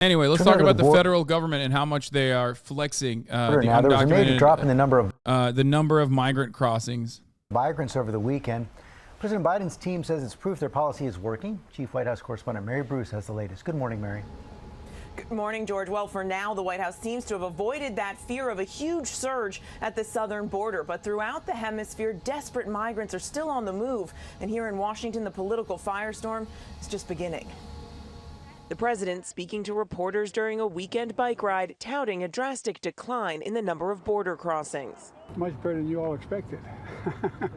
Anyway, let's talk about the federal government and how much they are flexing now, there was a major drop in the number of migrant crossings. Migrants over the weekend. President Biden's team says it's proof their policy is working. Chief White House correspondent Mary Bruce has the latest. Good morning, Mary. Good morning, George. Well, for now, the White House seems to have avoided that fear of a huge surge at the southern border. But throughout the hemisphere, desperate migrants are still on the move. And here in Washington, the political firestorm is just beginning. The president speaking to reporters during a weekend bike ride, touting a drastic decline in the number of border crossings. Much better than you all expected.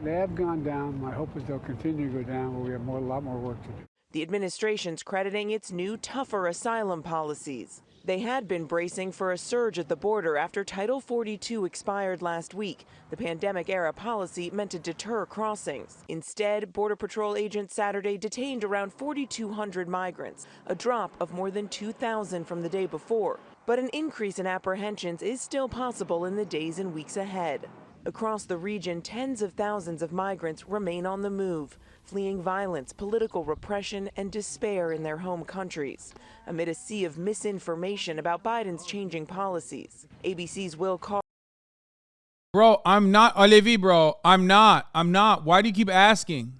They have gone down. My hope is they'll continue to go down, but we have a lot more work to do. The administration's crediting its new, tougher asylum policies. They had been bracing for a surge at the border after Title 42 expired last week. The pandemic-era policy meant to deter crossings. Instead, Border Patrol agents Saturday detained around 4,200 migrants, a drop of more than 2,000 from the day before. But an increase in apprehensions is still possible in the days and weeks ahead. Across the region, tens of thousands of migrants remain on the move, fleeing violence, political repression, and despair in their home countries, amid a sea of misinformation about Biden's changing policies. ABC's Will Carr. Bro, I'm not Alevi, bro. I'm not. Why do you keep asking?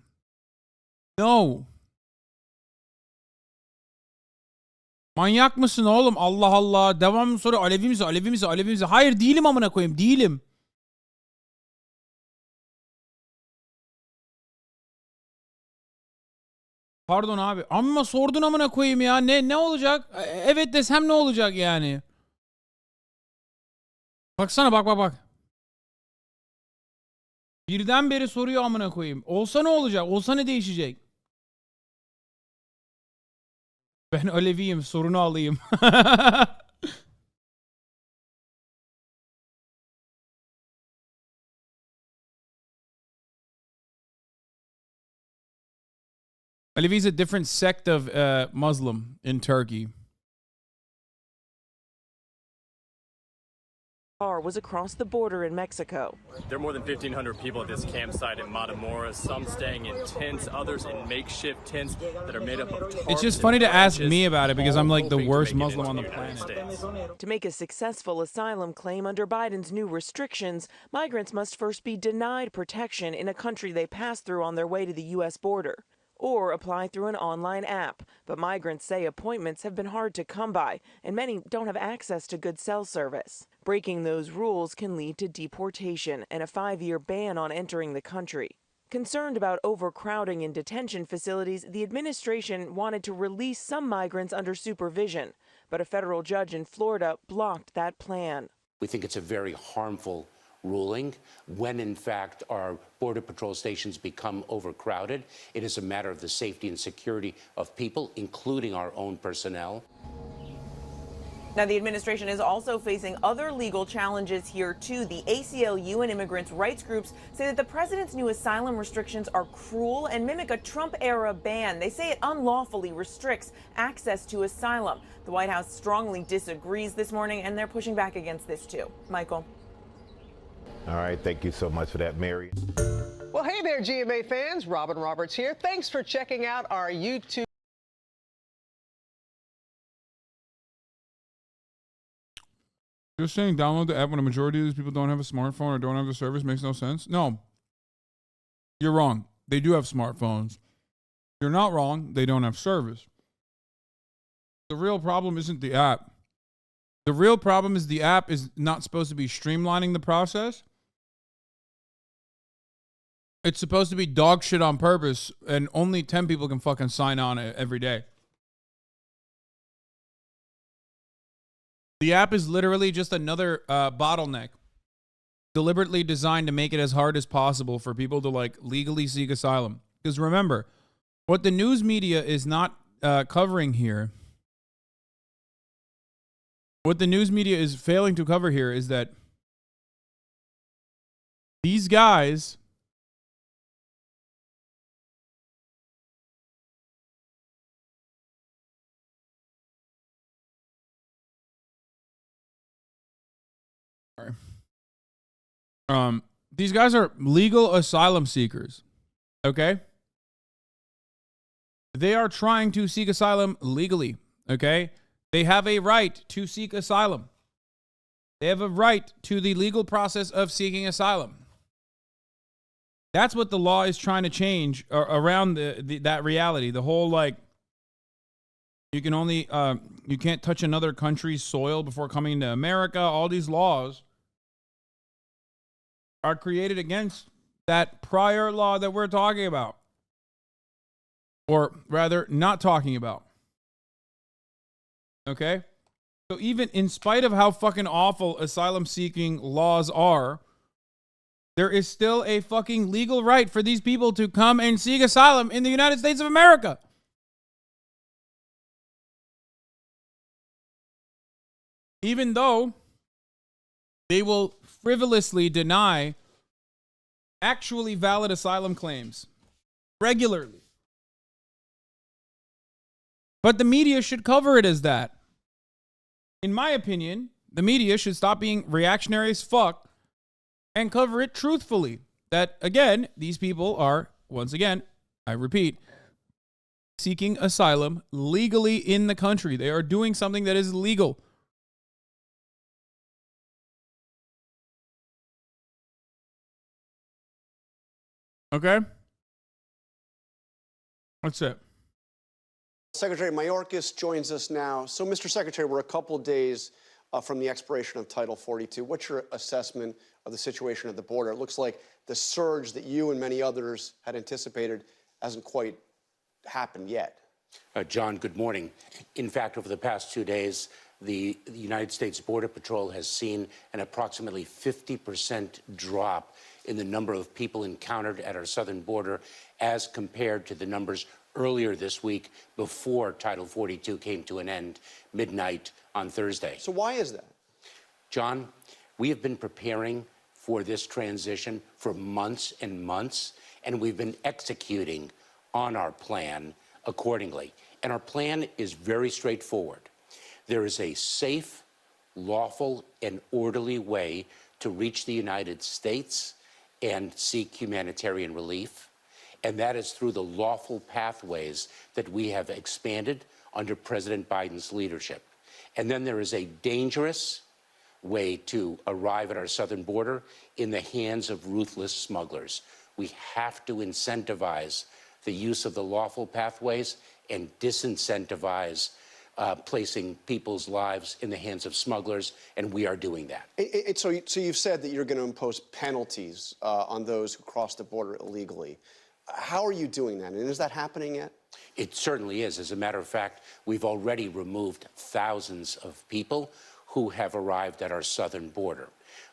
No. Manyak mısın oğlum? Allah Allah. Devamlı soru Alevi misin? Alevi misin? Alevi misin? Hayır değilim amına koyayım. Değilim. Pardon abi. Amma sordun amına koyayım ya. Ne olacak? Evet desem ne olacak yani? Baksana bak. Birden beri soruyor amına koyayım. Olsa ne olacak? Olsa ne değişecek? Ben Aleviyim. Sorunu alayım. Alevi is a different sect of Muslim in Turkey. Was across the border in Mexico. There are more than 1,500 people at this campsite in Matamoros, some staying in tents, others in makeshift tents that are made up of tarps. It's just funny to ask me about it because I'm like the worst Muslim on the planet. To make a successful asylum claim under Biden's new restrictions, migrants must first be denied protection in a country they pass through on their way to the U.S. border, or apply through an online app. But migrants say appointments have been hard to come by, and many don't have access to good cell service. Breaking those rules can lead to deportation and a 5-year ban on entering the country. Concerned about overcrowding in detention facilities, the administration wanted to release some migrants under supervision, but a federal judge in Florida blocked that plan. We think it's a very harmful ruling. When, in fact, our Border Patrol stations become overcrowded, it is a matter of the safety and security of people, including our own personnel. Now, the administration is also facing other legal challenges here, too. The ACLU and immigrants' rights groups say that the president's new asylum restrictions are cruel and mimic a Trump-era ban. They say it unlawfully restricts access to asylum. The White House strongly disagrees this morning, and they're pushing back against this, too. Michael. All right, thank you so much for that, Mary. Well, hey there, GMA fans. Robin Roberts here. Thanks for checking out our YouTube. You're saying download the app when a majority of these people don't have a smartphone or don't have the service makes no sense? No. You're wrong. They do have smartphones. You're not wrong. They don't have service. The real problem isn't the app. The real problem is the app is not supposed to be streamlining the process. It's supposed to be dog shit on purpose, and only 10 people can fucking sign on every day. The app is literally just another bottleneck, deliberately designed to make it as hard as possible for people to like legally seek asylum. Because remember, what the news media is not covering here, what the news media is failing to cover here is that these guys these guys are legal asylum seekers, okay? They are trying to seek asylum legally, okay? They have a right to seek asylum. They have a right to the legal process of seeking asylum. That's what the law is trying to change around that reality. The whole, like, you can only, you can't touch another country's soil before coming to America. All these laws are created against that prior law that we're talking about. Or rather, not talking about. Okay? So even in spite of how fucking awful asylum-seeking laws are, there is still a fucking legal right for these people to come and seek asylum in the United States of America. Even though they will frivolously deny actually valid asylum claims regularly. But the media should cover it as that. In my opinion, the media should stop being reactionary as fuck and cover it truthfully. That, again, these people are, once again, I repeat, seeking asylum legally in the country. They are doing something that is legal. Okay? That's it. Secretary Mayorkas joins us now. So, Mr. Secretary, we're a couple days from the expiration of Title 42. What's your assessment of the situation at the border? It looks like the surge that you and many others had anticipated hasn't quite happened yet. John, good morning. In fact, over the past 2 days, the United States Border Patrol has seen an approximately 50% drop in the number of people encountered at our southern border as compared to the numbers earlier this week before Title 42 came to an end midnight on Thursday. So why is that? John, we have been preparing for this transition for months and months, and we've been executing on our plan accordingly. And our plan is very straightforward. There is a safe, lawful, and orderly way to reach the United States and seek humanitarian relief. And that is through the lawful pathways that we have expanded under President Biden's leadership. And then there is a dangerous way to arrive at our southern border in the hands of ruthless smugglers. We have to incentivize the use of the lawful pathways and disincentivize placing people's lives in the hands of smugglers, and we are doing that. So you've said that you're going to impose penalties on those who cross the border illegally. How are you doing that, and is that happening yet? It certainly is. As a matter of fact, we've already removed thousands of people who have arrived at our southern border.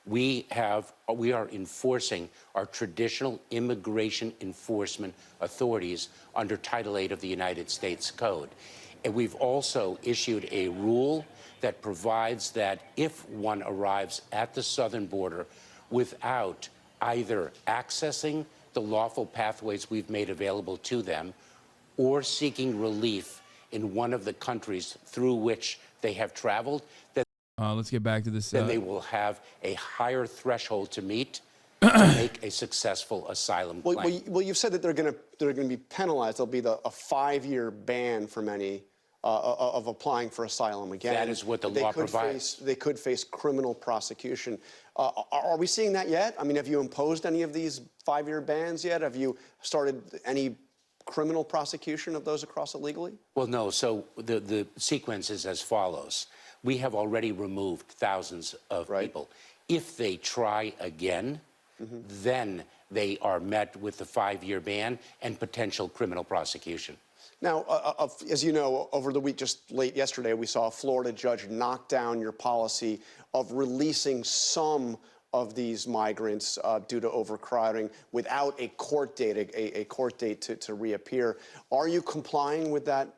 We are enforcing our traditional immigration enforcement authorities under Title VIII of the United States Code. And we've also issued a rule that provides that if one arrives at the southern border without either accessing the lawful pathways we've made available to them or seeking relief in one of the countries through which they have traveled, then let's get back to this. Then they will have a higher threshold to meet to make a successful asylum claim. Well, you've said that they're going to be penalized. There'll be a 5-year ban for many of applying for asylum again. That is what the law provides. They could face criminal prosecution. Are we seeing that yet? I mean, have you imposed any of these 5-year bans yet? Have you started any criminal prosecution of those across illegally? Well, no. So the sequence is as follows. We have already removed thousands of people. If they try again, then they are met with the 5-year ban and potential criminal prosecution. Now, as you know, over the week, just late yesterday, we saw a Florida judge knock down your policy of releasing some of these migrants due to overcrowding without a court date, a court date to reappear. Are you complying with that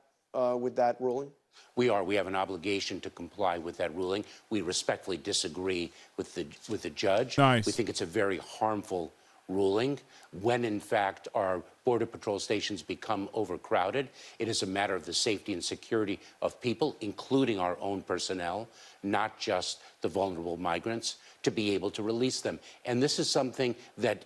ruling? We are. We have an obligation to comply with that ruling. We respectfully disagree with the judge. Nice. We think it's a very harmful ruling. When, in fact, our Border Patrol stations become overcrowded, it is a matter of the safety and security of people, including our own personnel, not just the vulnerable migrants, to be able to release them. And this is something that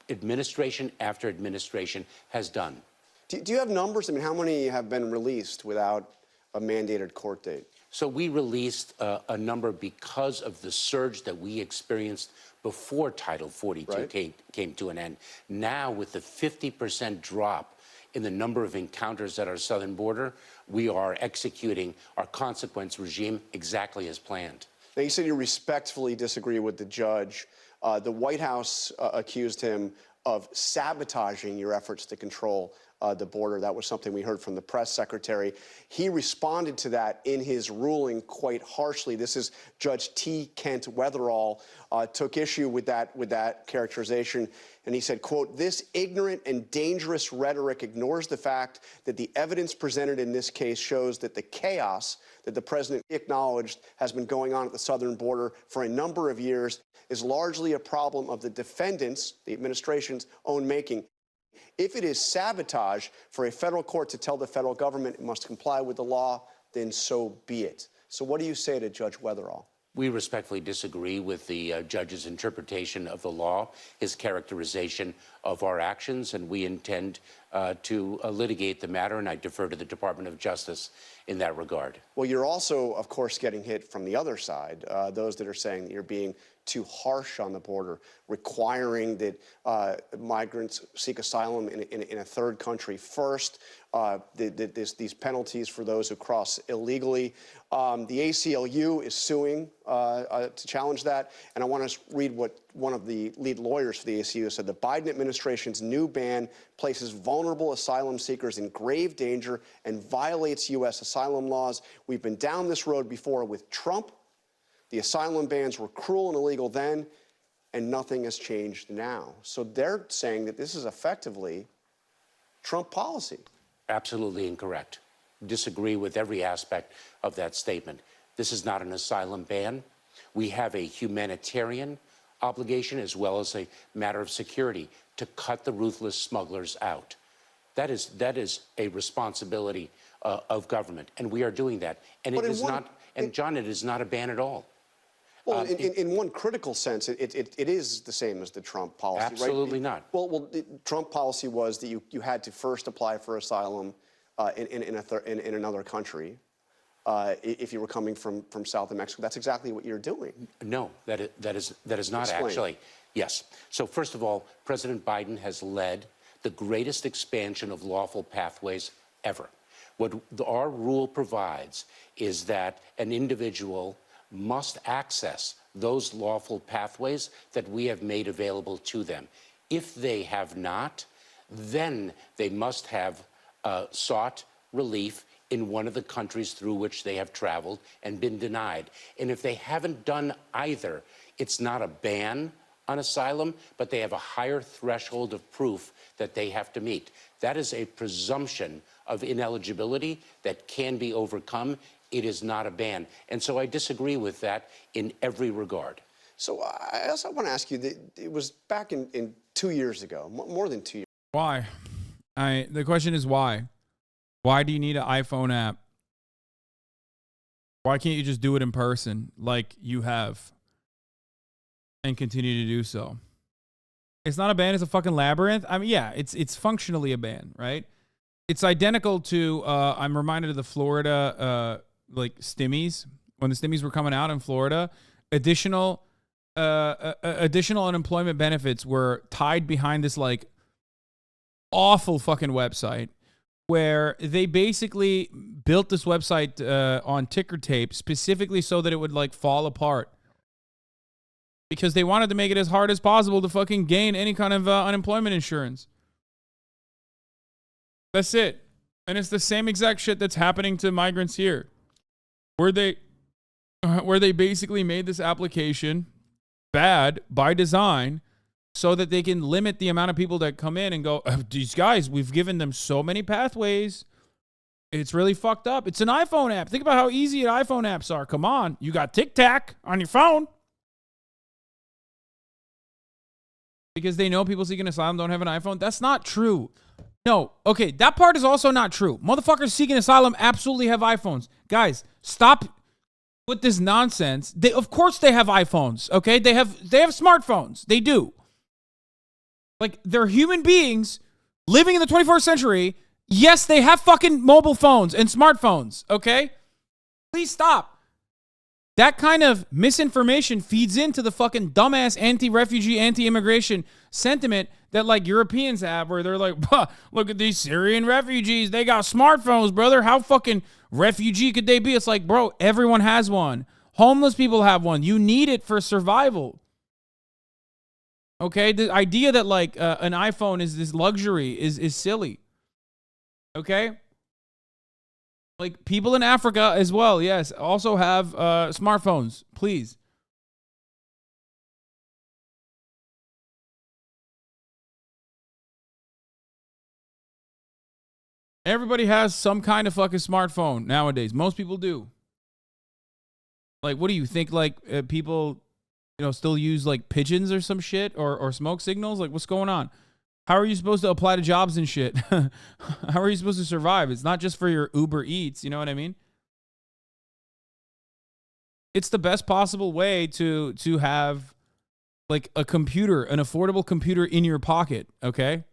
administration after administration has done. Do you have numbers? I mean, how many have been released without a mandated court date? So we released a number because of the surge that we experienced before Title 42 came to an end. Now, with the 50% drop in the number of encounters at our southern border, we are executing our consequence regime exactly as planned. Now, you said you respectfully disagree with the judge. The White House accused him of sabotaging your efforts to control the border. That was something we heard from the press secretary. He responded to that in his ruling quite harshly. This is Judge T. Kent Weatherall took issue with that characterization, and he said, quote, "This ignorant and dangerous rhetoric ignores the fact that the evidence presented in this case shows that the chaos that the president acknowledged has been going on at the southern border for a number of years is largely a problem of the defendants, the administration's own making. If it is sabotage for a federal court to tell the federal government it must comply with the law, then so be it." So what do you say to Judge Weatherall? We respectfully disagree with the judge's interpretation of the law, his characterization of our actions, and we intend to litigate the matter, and I defer to the Department of Justice in that regard. Well, you're also, of course, getting hit from the other side, those that are saying that you're being too harsh on the border, requiring that migrants seek asylum in a third country first, these penalties for those who cross illegally. The ACLU is suing to challenge that, and I want to read what one of the lead lawyers for the ACLU said. The Biden administration's new ban places vulnerable asylum seekers in grave danger and violates U.S. asylum laws. We've been down this road before with Trump. The asylum bans were cruel and illegal then, and nothing has changed now. So they're saying that this is effectively Trump policy. Absolutely incorrect. Disagree with every aspect of that statement. This is not an asylum ban. We have a humanitarian obligation as well as a matter of security to cut the ruthless smugglers out. That is a responsibility of government, and we are doing that. And it is not, and John, it is not a ban at all. Well, in one critical sense, it is the same as the Trump policy, absolutely right? not. Well, the Trump policy was that you had to first apply for asylum in another country if you were coming from south of Mexico. That's exactly what you're doing. No, that is not. Explain. Actually. Yes. So first of all, President Biden has led the greatest expansion of lawful pathways ever. What our rule provides is that an individual must access those lawful pathways that we have made available to them. If they have not, then they must have sought relief in one of the countries through which they have traveled and been denied. And if they haven't done either, it's not a ban on asylum, but they have a higher threshold of proof that they have to meet. That is a presumption of ineligibility that can be overcome. It is not a ban. And so I disagree with that in every regard. So I also want to ask you, that it was back in 2 years ago, more than 2 years. Why? The question is why? Why do you need an iPhone app? Why can't you just do it in person like you have and continue to do so? It's not a ban, it's a fucking labyrinth. I mean, yeah, it's functionally a ban, right? It's identical to, I'm reminded of the Florida, stimmies. When the stimmies were coming out in Florida, additional unemployment benefits were tied behind this, awful fucking website where they basically built this website on ticker tape specifically so that it would, fall apart. Because they wanted to make it as hard as possible to fucking gain any kind of unemployment insurance. That's it. And it's the same exact shit that's happening to migrants here. Where they basically made this application bad by design so that they can limit the amount of people that come in and go, these guys, we've given them so many pathways. It's really fucked up. It's an iPhone app. Think about how easy iPhone apps are. Come on. You got Tic Tac on your phone. Because they know people seeking asylum don't have an iPhone. That's not true. No. Okay, that part is also not true. Motherfuckers seeking asylum absolutely have iPhones. Guys, stop with this nonsense. Of course they have iPhones, okay? They have smartphones. They do. They're human beings living in the 21st century. Yes, they have fucking mobile phones and smartphones, okay? Please stop. That kind of misinformation feeds into the fucking dumbass anti-refugee, anti-immigration sentiment that like Europeans have, where they're like, look at these Syrian refugees. They got smartphones, brother. How fucking refugee could they be? It's like, bro, everyone has one. Homeless people have one. You need it for survival. Okay? The idea that like an iPhone is this luxury is silly. Okay? Like people in Africa as well, yes, also have smartphones, please. Everybody has some kind of fucking smartphone nowadays. Most people do. Like, what do you think? Like, people, still use like pigeons or some shit or smoke signals? Like, what's going on? How are you supposed to apply to jobs and shit? How are you supposed to survive? It's not just for your Uber Eats. You know what I mean? It's the best possible way to have like a computer, an affordable computer in your pocket. Okay.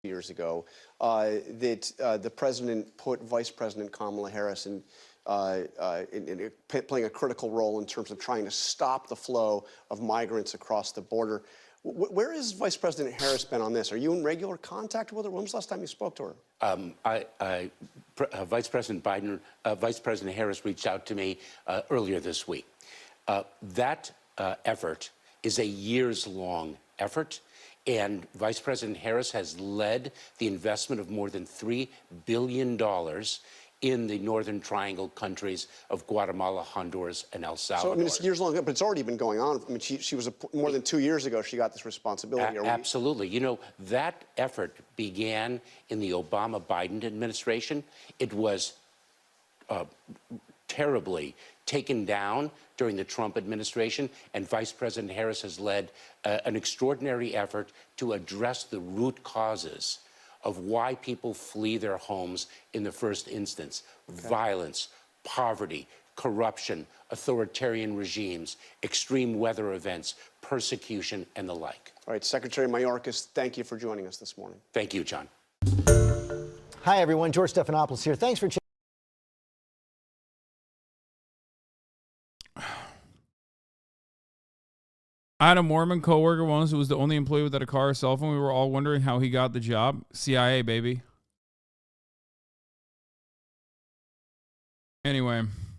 Years ago, that the president put Vice President Kamala Harris in playing a critical role in terms of trying to stop the flow of migrants across the border. Where has Vice President Harris been on this? Are you in regular contact with her? When was the last time you spoke to her? Vice President Harris reached out to me earlier this week. That effort is a years-long effort, and Vice President Harris has led the investment of more than $3 billion in the Northern Triangle countries of Guatemala, Honduras, and El Salvador. So, I mean, it's years long, but it's already been going on. I mean, she was more than 2 years ago she got this responsibility. Absolutely. That effort began in the Obama-Biden administration. It was terribly taken down during the Trump administration, and Vice President Harris has led an extraordinary effort to address the root causes of why people flee their homes in the first instance. Okay. Violence, poverty, corruption, authoritarian regimes, extreme weather events, persecution, and the like. All right, Secretary Mayorkas, thank you for joining us this morning. Thank you, John. Hi, everyone. George Stephanopoulos here. Thanks for checking. I had a Mormon coworker once who was the only employee without a car or cell phone. We were all wondering how he got the job. CIA, baby. Anyway.